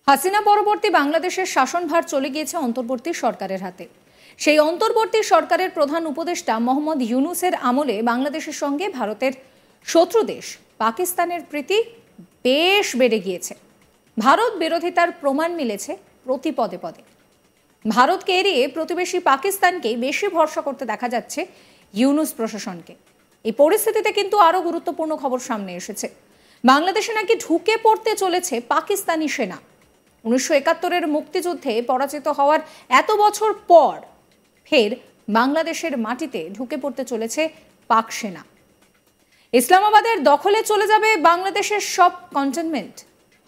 হাসিনা পরবর্তী বাংলাদেশের শাসনভার চলে গিয়েছে অন্তর্বর্তী সরকারের হাতে। সেই অন্তর্বর্তী সরকারের প্রধান উপদেষ্টা মোহাম্মদ ইউনূসের আমলে বাংলাদেশের সঙ্গে ভারতের শত্রু দেশ পাকিস্তানের প্রীতি বেশ বেড়ে গিয়েছে। ভারত বিরোধিতার প্রমাণ মিলেছে প্রতি পদে পদে। ভারতকে এড়িয়ে প্রতিবেশী পাকিস্তানকে বেশি ভরসা করতে দেখা যাচ্ছে ইউনূস প্রশাসনকে। এই পরিস্থিতিতে কিন্তু আরো গুরুত্বপূর্ণ খবর সামনে এসেছে। বাংলাদেশে নাকি ঢুকে পড়তে চলেছে পাকিস্তানি সেনা। 1971-এর মুক্তিযুদ্ধে পরাজিত হওয়ার এত বছর পর ফের বাংলাদেশের মাটিতে ঢুকে পড়তে চলেছে পাক সেনা। ইসলামাবাদের দখলে চলে যাবে বাংলাদেশের সব কন্টেনমেন্ট।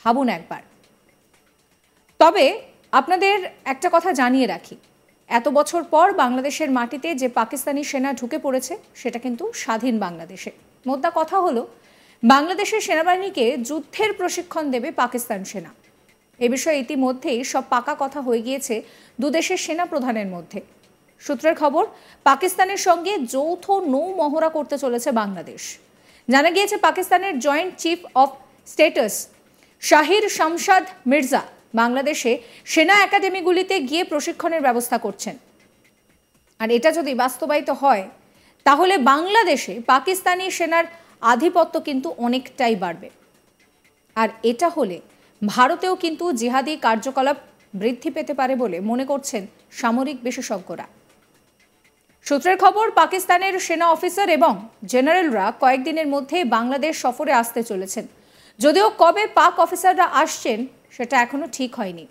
ভাবুন একবার। তবে আপনাদের একটা কথা জানিয়ে রাখি, এত বছর পর বাংলাদেশের মাটিতে যে পাকিস্তানি সেনা ঢুকে পড়েছে সেটা কিন্তু স্বাধীন বাংলাদেশে। মোদ্দা কথা হলো, বাংলাদেশের সেনাবাহিনীকে যুদ্ধের প্রশিক্ষণ দেবে পাকিস্তান সেনা। এ বিষয়ে ইতিমধ্যেই সব পাকা কথা হয়ে গিয়েছে দুদেশের সেনা প্রধানের মধ্যে। সূত্রের খবর, পাকিস্তানের সঙ্গে যৌথ নৌ মহড়া করতে চলেছে বাংলাদেশ। জানা গিয়েছে পাকিস্তানের joint chief of status Shahir Shamshad Mirza বাংলাদেশে সেনা একাডেমিগুলিতে গিয়ে প্রশিক্ষণের ব্যবস্থা করছেন। আর এটা যদি বাস্তবায়িত হয় তাহলে বাংলাদেশে পাকিস্তানি সেনার আধিপত্য কিন্তু অনেকটাই বাড়বে। আর এটা হলে ভারতেও কিন্তু জিহাদি কার্যকলাপ বৃদ্ধি পেতে পারে বলে মনে করছেন সামরিক বিশেষজ্ঞরা। সূত্রের খবর, পাকিস্তানের সেনা অফিসার এবং জেনারেলরা কয়েকদিনের মধ্যে বাংলাদেশ সফরে আসতে চলেছেন। যদিও কবে পাক অফিসাররা আসছেন সেটা এখনো ঠিক হয়নি।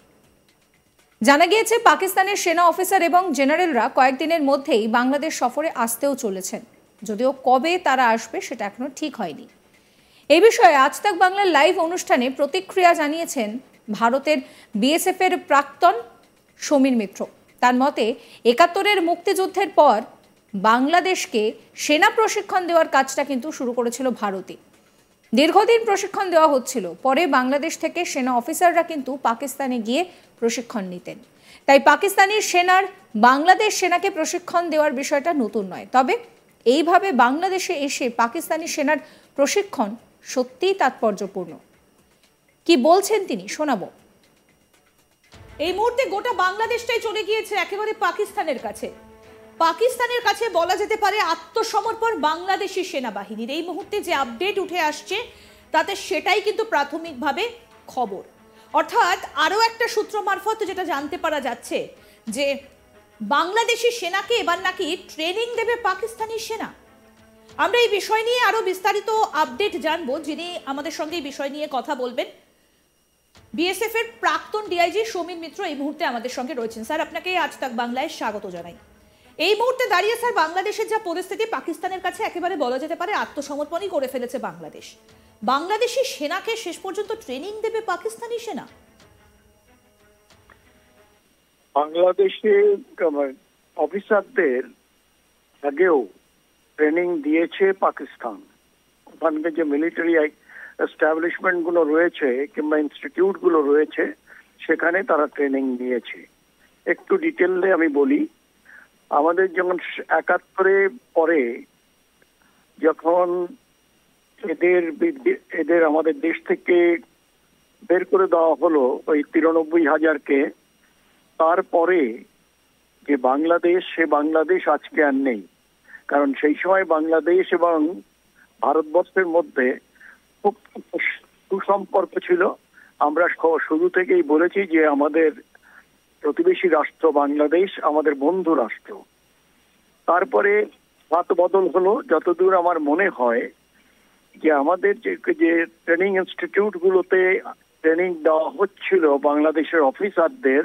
জানা গিয়েছে পাকিস্তানের সেনা অফিসার এবং জেনারেলরা কয়েকদিনের মধ্যেই বাংলাদেশ সফরে আসতেও চলেছেন। যদিও কবে তারা আসবে সেটা এখনো ঠিক হয়নি। এই বিষয়ে আজ তাক বাংলার লাইভ অনুষ্ঠানে প্রতিক্রিয়া জানিয়েছেন ভারতের বিএসএফ এর প্রাক্তন সমীর মিত্র। তার মতে, 71-এর মুক্তিযুদ্ধের পর বাংলাদেশকে সেনা প্রশিক্ষণ দেওয়ার কাজটা কিন্তু শুরু করেছিল ভারতই। দীর্ঘদিন প্রশিক্ষণ দেওয়া হচ্ছিল। পরে বাংলাদেশ থেকে সেনা অফিসাররা কিন্তু পাকিস্তানে গিয়ে প্রশিক্ষণ নিতেন। তাই পাকিস্তানি সেনার বাংলাদেশ সেনাকে প্রশিক্ষণ দেওয়ার বিষয়টা নতুন নয়। তবে এইভাবে বাংলাদেশে এসে পাকিস্তানি সেনার প্রশিক্ষণ সত্যিই তাৎপর্যপূর্ণ। কি বলছেন তিনি, শোনাবো। এই মুহূর্তে গোটা বাংলাদেশটাই চলে গিয়েছে একেবারে পাকিস্তানের কাছে। পাকিস্তানের কাছে বলা যেতে পারে আত্মসমর্পণ বাংলাদেশি সেনাবাহিনীর। এই মুহূর্তে যে আপডেট উঠে আসছে তাতে সেটাই কিন্তু প্রাথমিকভাবে খবর। অর্থাৎ আরও একটা সূত্র মারফত যেটা জানতে পারা যাচ্ছে যে বাংলাদেশি সেনাকে এবার নাকি ট্রেনিং দেবে পাকিস্তানি সেনা। আমরা এই বিষয় নিয়ে আরো বিস্তারিত আপডেট জানবো। যিনি আমাদের সঙ্গে এই বিষয় নিয়ে কথা বলবেন, বিএসএফ এর প্রাক্তন ডিআইজি সমীর মিত্র এই মুহূর্তে আমাদের সঙ্গে রয়েছেন। স্যার, আপনাকে আজ তাক বাংলায় স্বাগত জানাই। এই মুহূর্তে দাঁড়িয়ে স্যার, বাংলাদেশের যা পরিস্থিতি, পাকিস্তানের কাছে একেবারে বলা যেতে পারে আত্মসমর্পণই করে ফেলেছে বাংলাদেশ। বাংলাদেশি সেনাকে শেষ পর্যন্ত ট্রেনিং দেবে পাকিস্তানি সেনা। বাংলাদেশে অফিসারদের আগেও ট্রেনিং দিয়েছে পাকিস্তান। ওখানকার যে মিলিটারি এস্টাবলিশমেন্ট গুলো রয়েছে কিংবা ইনস্টিটিউট গুলো রয়েছে সেখানে তারা ট্রেনিং নিয়েছে। একটু ডিটেলে আমি বলি, আমাদের যেমন 71-এ পরে যখন এদের আমাদের দেশ থেকে বের করে দেওয়া হলো ওই 93,000-কে, তারপরে যে বাংলাদেশ, সে বাংলাদেশ আজকে আর নেই। কারণ সেই সময় বাংলাদেশ এবং ভারতবর্ষের মধ্যে খুব সুসম্পর্ক ছিল। আমরা শুরু থেকেই বলেছি যে আমাদের প্রতিবেশী রাষ্ট্র বাংলাদেশ আমাদের বন্ধু রাষ্ট্র। তারপরে হাত বদল হলো। যতদূর আমার মনে হয় যে আমাদের যে ট্রেনিং ইনস্টিটিউট গুলোতে ট্রেনিং দেওয়া হচ্ছিল বাংলাদেশের অফিসারদের,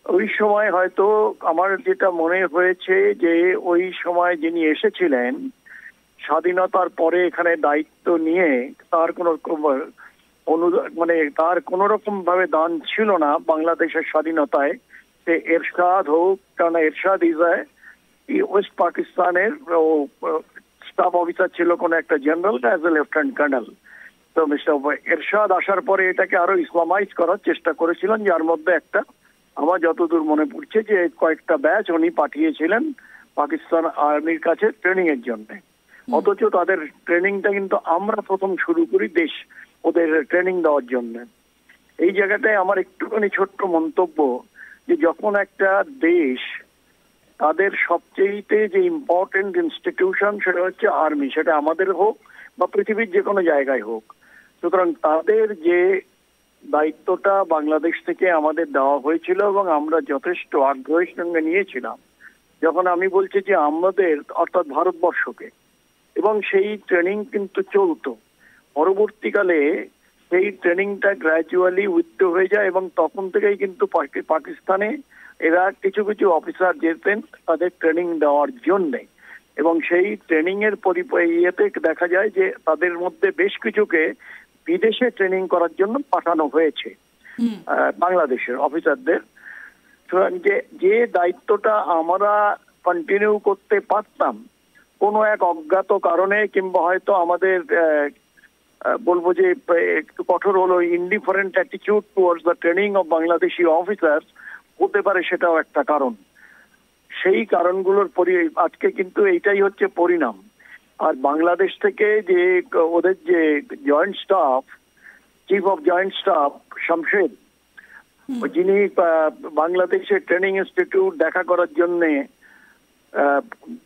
ওই সময় হয়তো আমার যেটা মনে হয়েছে যে ওই সময় যিনি এসেছিলেন স্বাধীনতার পরে এখানে দায়িত্ব নিয়ে, তার তার কোন রকম ভাবে দান ছিল না বাংলাদেশের স্বাধীনতায়। সে এরশাদ হোক, কারণ এরশাদ ওয়েস্ট পাকিস্তানের স্টাফ অফিসার ছিল, কোন একটা general as a lieutenant colonel. তো মিস্টার এরশাদ আসার পরে এটাকে আরো ইসলামাইজ করার চেষ্টা করেছিলেন, যার মধ্যে একটা আমার যতদূর মনে পড়ছে যে কয়েকটা ব্যাচ উনি পাঠিয়েছিলেন পাকিস্তান আর্মির কাছে ট্রেনিং এর জন্য। অথচ তাদের ট্রেনিংটা কিন্তু আমরা প্রথম শুরু করি ওদের ট্রেনিং দেওয়ার জন্য। এই জায়গাটায় আমার একটুখানি ছোট্ট মন্তব্য, যে যখন একটা দেশ তাদের সবচেয়ে যে ইম্পর্টেন্ট ইনস্টিটিউশন সেটা হচ্ছে আর্মি, সেটা আমাদের হোক বা পৃথিবীর যে কোনো জায়গায় হোক, সুতরাং তাদের যে দায়িত্বটা বাংলাদেশ থেকে আমাদের দেওয়া হয়েছিল এবং আমরা যথেষ্ট আগ্রহের সঙ্গে নিয়েছিলাম, যখন আমি বলছি যে আমাদের অর্থাৎ ভারতবর্ষকে, এবং সেই ট্রেনিং কিন্তু চলতো, পরবর্তীকালে সেই ট্রেনিংটা গ্র্যাজুয়ালি উইথড্র হয়ে যায় এবং তখন থেকেই কিন্তু পাকিস্তানে এরা কিছু কিছু অফিসার যেতেন তাদের ট্রেনিং দেওয়ার জন্যে, এবং সেই ট্রেনিং এর ইয়েতে দেখা যায় যে তাদের মধ্যে বেশ কিছুকে বিদেশে ট্রেনিং করার জন্য পাঠানো হয়েছে বাংলাদেশের অফিসারদের। যে দায়িত্বটা আমরা কন্টিনিউ করতে পারতাম কোনো এক অজ্ঞাত কারণে, কিংবা হয়তো আমাদের বলবো যে একটু কঠোর হলো indifferent attitude towards the training of Bangladeshi officer হতে পারে, সেটাও একটা কারণ। সেই কারণগুলোর আজকে কিন্তু এইটাই হচ্ছে পরিণাম। আর বাংলাদেশ থেকে যে ওদের যে joint staff, chief of joint staff Shamshed, যিনি বাংলাদেশের ট্রেনিং ইনস্টিটিউট দেখা করার জন্যে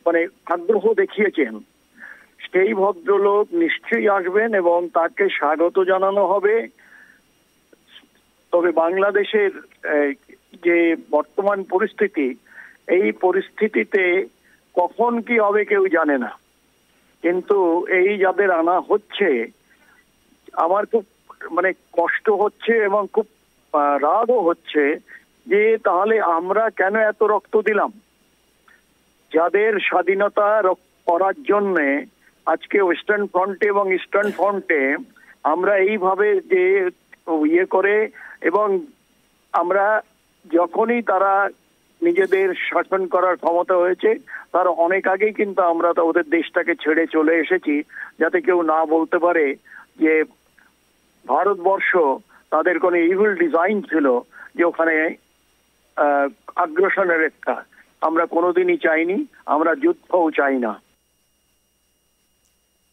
মানে আগ্রহ দেখিয়েছেন, সেই ভদ্রলোক নিশ্চয়ই আসবেন এবং তাকে স্বাগত জানানো হবে। তবে বাংলাদেশের যে বর্তমান পরিস্থিতি, এই পরিস্থিতিতে কখন কি হবে কেউ জানে না, কিন্তু এই যাদের আনা হচ্ছে আমার খুব মানে কষ্ট হচ্ছে এবং খুব রাগও হচ্ছে যে তাহলে আমরা কেন এত রক্ত দিলাম, যাদের স্বাধীনতা করার জন্যে আজকে ওয়েস্টার্ন ফ্রন্টে এবং ইস্টার্ন ফ্রন্টে আমরা এইভাবে যে ইয়ে করে, এবং আমরা যখনই তারা নিজেদের শাসন করার ক্ষমতা হয়েছে তার অনেক আগেই কিন্তু আমরা তো ওদের দেশটাকে ছেড়ে চলে এসেছি, যাতে কেউ না বলতে পারে যে ভারতবর্ষ তাদের কোনো ইভিল ডিজাইন ছিল যে ওখানে আগ্রাসনের একটা, আমরা কোনোদিনই চাইনি, আমরা যুদ্ধও চাই না।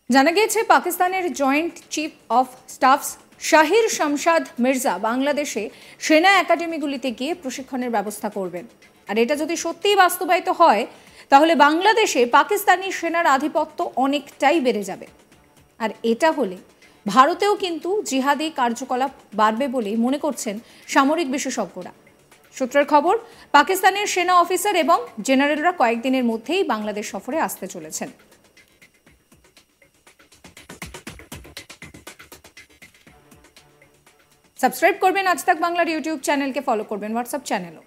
জানা গিয়েছে পাকিস্তানের joint chief of staff Shahir Shamshad Mirza বাংলাদেশে সেনা একাডেমিগুলিতে গিয়ে প্রশিক্ষণের ব্যবস্থা করবেন। আর এটা যদি সত্যিই বাস্তবায়িত হয় তাহলে বাংলাদেশে পাকিস্তানি সেনার আধিপত্য অনেকটাই বেড়ে যাবে। আর এটা হলে ভারতেও কিন্তু জিহাদি কার্যকলাপ বাড়বে বলেই মনে করছেন সামরিক বিশেষজ্ঞরা। সূত্রের খবর, পাকিস্তানের সেনা অফিসার এবং জেনারেলরা কয়েকদিনের মধ্যেই বাংলাদেশ সফরে আসতে চলেছেন। সাবস্ক্রাইব করবেন আজ তাক বাংলার ইউটিউব চ্যানেলকে, ফলো করবেন হোয়াটসঅ্যাপ চ্যানেলও।